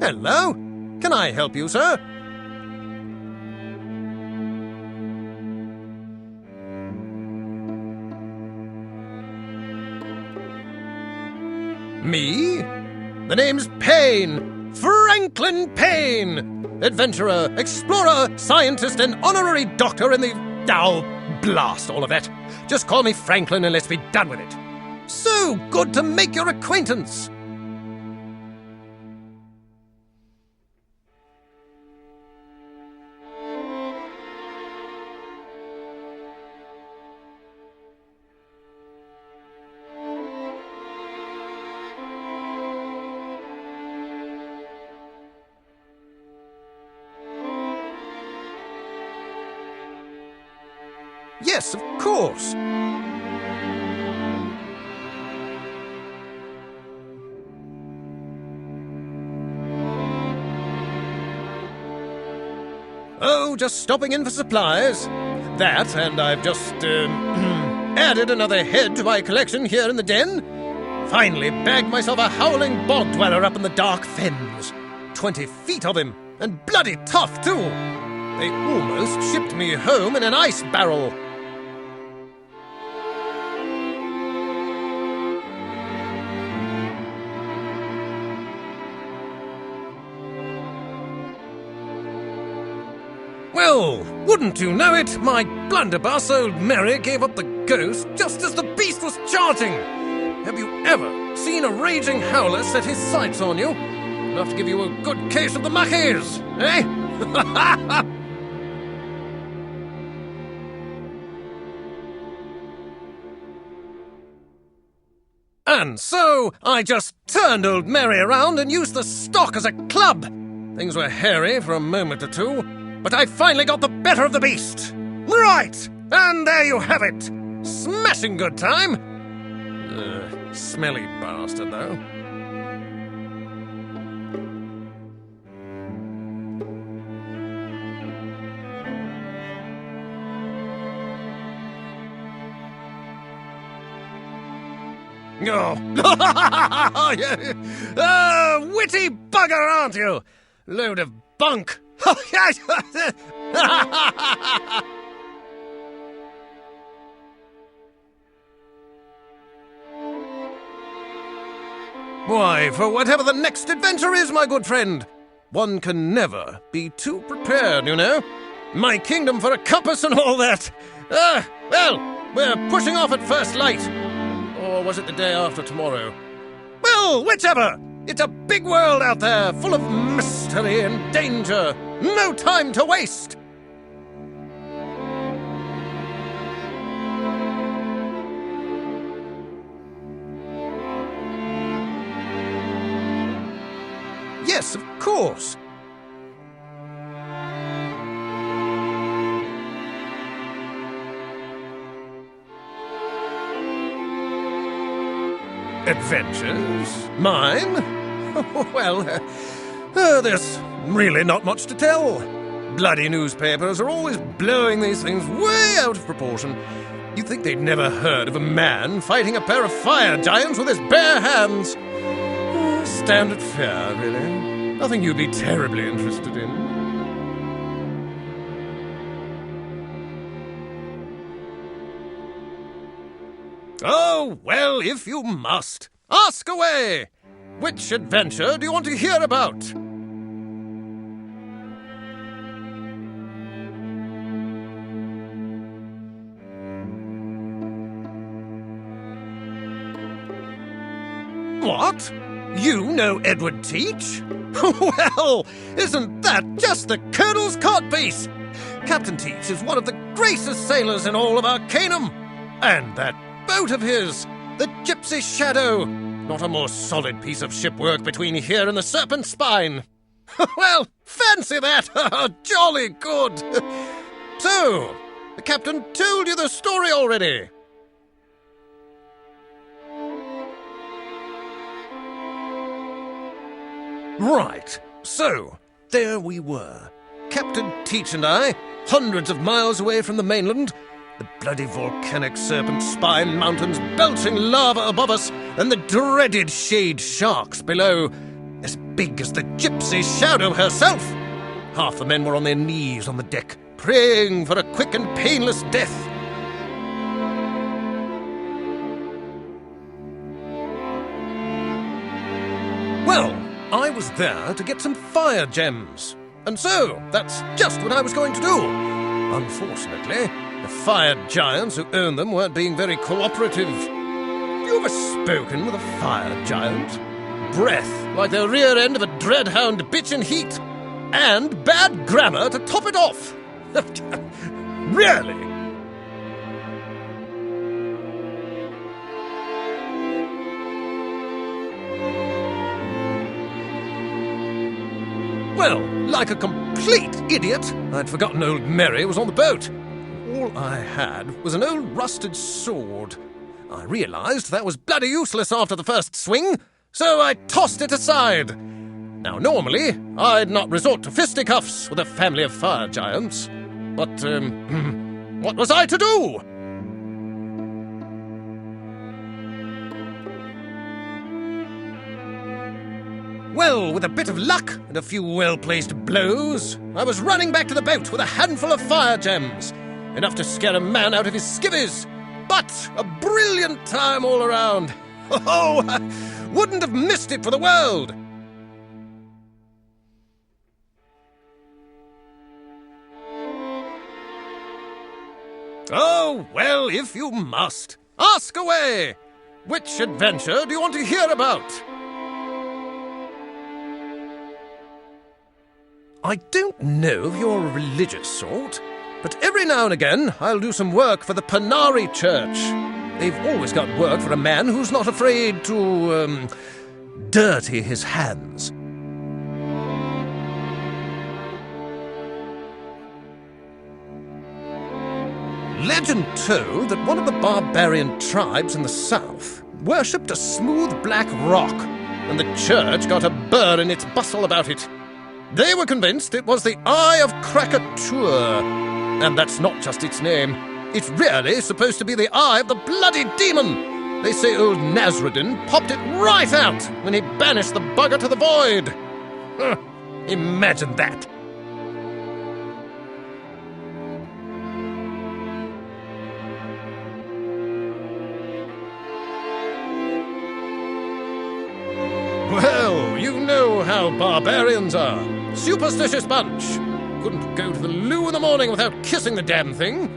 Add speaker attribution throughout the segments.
Speaker 1: Hello. Can I help you, sir? Me? The name's Payne. Franklin Payne. Adventurer, explorer, scientist, and honorary doctor in the... Oh, blast all of that. Just call me Franklin and let's be done with it. So good to make your acquaintance. Yes, of course. Oh, just stopping in for supplies. That, and I've just, added another head to my collection here in the den. Finally bagged myself a howling bog dweller up in the dark fens. 20 feet of him, and bloody tough, too. They almost shipped me home in an ice barrel. Well, wouldn't you know it, my blunderbuss old Mary gave up the ghost just as the beast was charging. Have you ever seen a raging howler set his sights on you? Enough to give you a good case of the muckies, eh? And so, I just turned old Mary around and used the stock as a club. Things were hairy for a moment or two, but I finally got the better of the beast. Right! And there you have it! Smashing good time! Smelly bastard, though. Oh, yeah. Witty bugger, aren't you? Load of bunk. Why, for whatever the next adventure is, my good friend, one can never be too prepared, you know. My kingdom for a compass and all that. Well, we're pushing off at first light. Or was it the day after tomorrow? Well, whichever! It's a big world out there, full of mystery and danger. No time to waste! Yes, of course. Adventures? Mine? Well, there's really not much to tell. Bloody newspapers are always blowing these things way out of proportion. You'd think they'd never heard of a man fighting a pair of fire giants with his bare hands. Standard fare, really. Nothing you'd be terribly interested in. Oh, well, if you must. Ask away! Which adventure do you want to hear about? What? You know Edward Teach? Well, isn't that just the Colonel's codpiece? Captain Teach is one of the greatest sailors in all of Arcanum. And that boat of his, the Gypsy Shadow. Not a more solid piece of shipwork between here and the Serpent's Spine. Well, fancy that! Jolly good! So, the captain told you the story already. Right, so, there we were. Captain Teach and I, hundreds of miles away from the mainland, the bloody volcanic Serpent Spine mountains belching lava above us, and the dreaded shade sharks below. This big as the gypsy shadow herself. Half the men were on their knees on the deck, praying for a quick and painless death. Well, I was there to get some fire gems. And so, that's just what I was going to do. Unfortunately, the fire giants who own them weren't being very cooperative. Have you ever spoken with a fire giant? Breath like the rear end of a dreadhound bitch in heat. And bad grammar to top it off. Really? Well, like a complete idiot, I'd forgotten old Mary was on the boat. All I had was an old rusted sword. I realised that was bloody useless after the first swing, so I tossed it aside. Now, normally, I'd not resort to fisticuffs with a family of fire giants. But, what was I to do? Well, with a bit of luck and a few well-placed blows, I was running back to the boat with a handful of fire gems. Enough to scare a man out of his skivvies. But a brilliant time all around. Oh, I wouldn't have missed it for the world. Oh, well, if you must, ask away. Which adventure do you want to hear about? I don't know if you're a religious sort, but every now and again I'll do some work for the Panari Church. They've always got work for a man who's not afraid to, dirty his hands. Legend told that one of the barbarian tribes in the south worshipped a smooth black rock, and the church got a burr in its bustle about it. They were convinced it was the Eye of Krakatoa, and that's not just its name. It's really supposed to be the eye of the bloody demon. They say old Nasruddin popped it right out when he banished the bugger to the void. Imagine that. Well, you know how barbarians are. Superstitious bunch. Couldn't go to the loo in the morning without kissing the damn thing.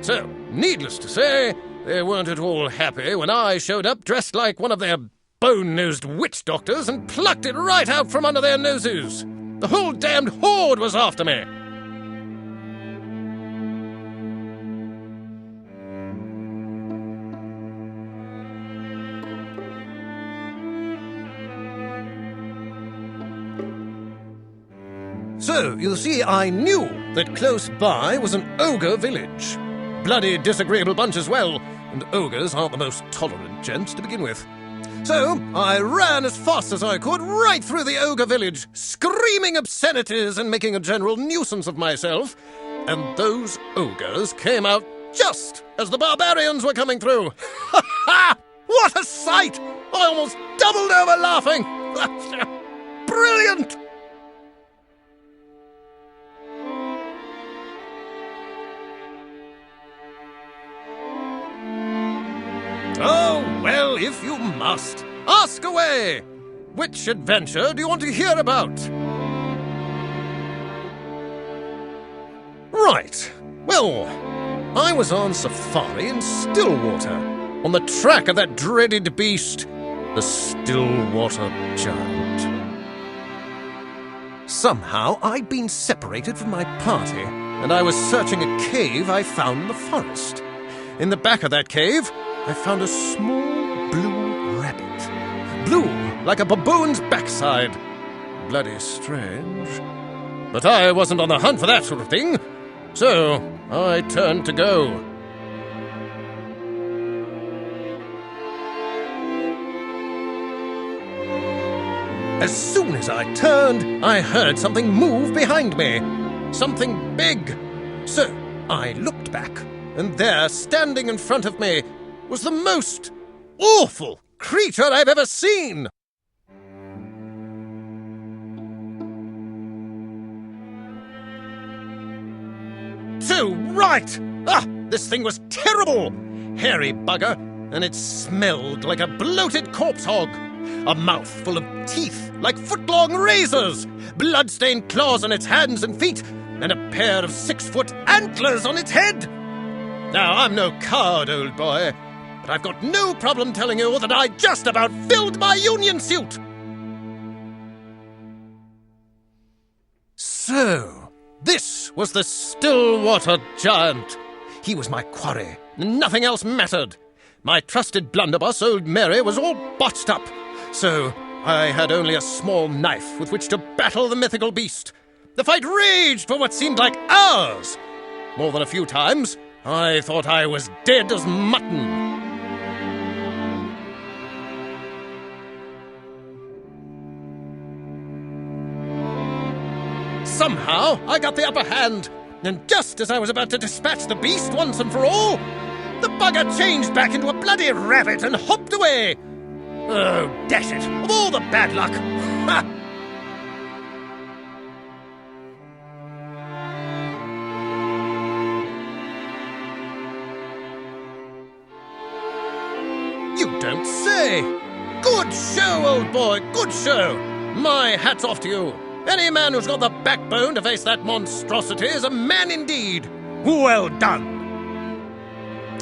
Speaker 1: So, needless to say, they weren't at all happy when I showed up dressed like one of their bone-nosed witch doctors and plucked it right out from under their noses. The whole damned horde was after me. So, you see, I knew that close by was an ogre village. Bloody disagreeable bunch as well, and ogres aren't the most tolerant gents to begin with. So, I ran as fast as I could right through the ogre village, screaming obscenities and making a general nuisance of myself. And those ogres came out just as the barbarians were coming through. Ha ha! What a sight! I almost doubled over laughing. Brilliant! Oh, well, if you must, ask away. Which adventure do you want to hear about? Right. Well, I was on safari in Stillwater, on the track of that dreaded beast, the Stillwater Giant. Somehow I'd been separated from my party, and I was searching a cave I found in the forest. In the back of that cave, I found a small blue rabbit. Blue, like a baboon's backside. Bloody strange. But I wasn't on the hunt for that sort of thing, so I turned to go. As soon as I turned, I heard something move behind me. Something big. So I looked back, and there, standing in front of me, was the most awful creature I've ever seen. right! Ah, this thing was terrible! Hairy bugger, and it smelled like a bloated corpse hog. A mouth full of teeth like foot-long razors, blood-stained claws on its hands and feet, and a pair of 6-foot antlers on its head. Now, I'm no coward, old boy, but I've got no problem telling you that I just about filled my union suit. So, this was the Stillwater Giant. He was my quarry. Nothing else mattered. My trusted blunderbuss, old Mary, was all botched up. So, I had only a small knife with which to battle the mythical beast. The fight raged for what seemed like hours. More than a few times, I thought I was dead as mutton. Somehow, I got the upper hand, and just as I was about to dispatch the beast once and for all, the bugger changed back into a bloody rabbit and hopped away. Oh, dash it, of all the bad luck! Ha! You don't say! Good show, old boy, good show! My hat's off to you. Any man who's got the backbone to face that monstrosity is a man indeed. Well done.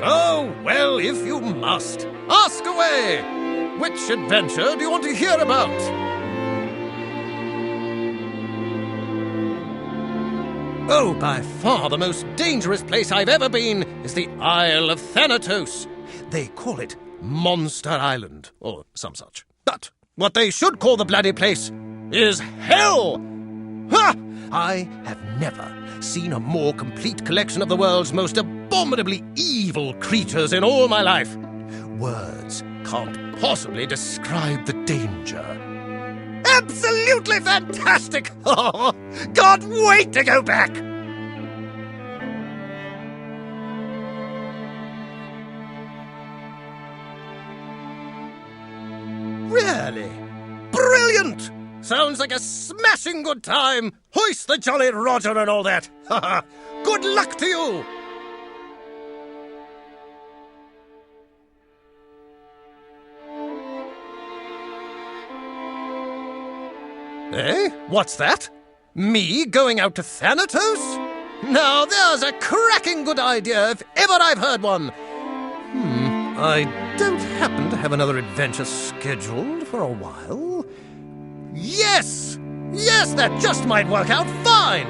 Speaker 1: Oh, well, if you must, ask away. Which adventure do you want to hear about? Oh, by far the most dangerous place I've ever been is the Isle of Thanatos. They call it Monster Island, or some such. But what they should call the bloody place is hell! Ha! I have never seen a more complete collection of the world's most abominably evil creatures in all my life. Words can't possibly describe the danger. Absolutely fantastic! Oh, can't wait to go back! Really? Brilliant! Sounds like a smashing good time! Hoist the Jolly Roger and all that! Ha ha! Good luck to you! Eh? What's that? Me going out to Thanatos? Now there's a cracking good idea if ever I've heard one! I don't happen to have another adventure scheduled for a while. Yes! Yes, that just might work out fine!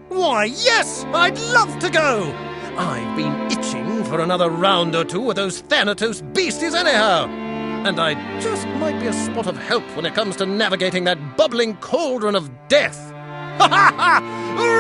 Speaker 1: Why, yes! I'd love to go! I've been itching for another round or two with those Thanatos beasties anyhow! And I just might be a spot of help when it comes to navigating that bubbling cauldron of death! Ha ha ha!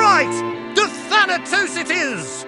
Speaker 1: Right! To Thanatos it is!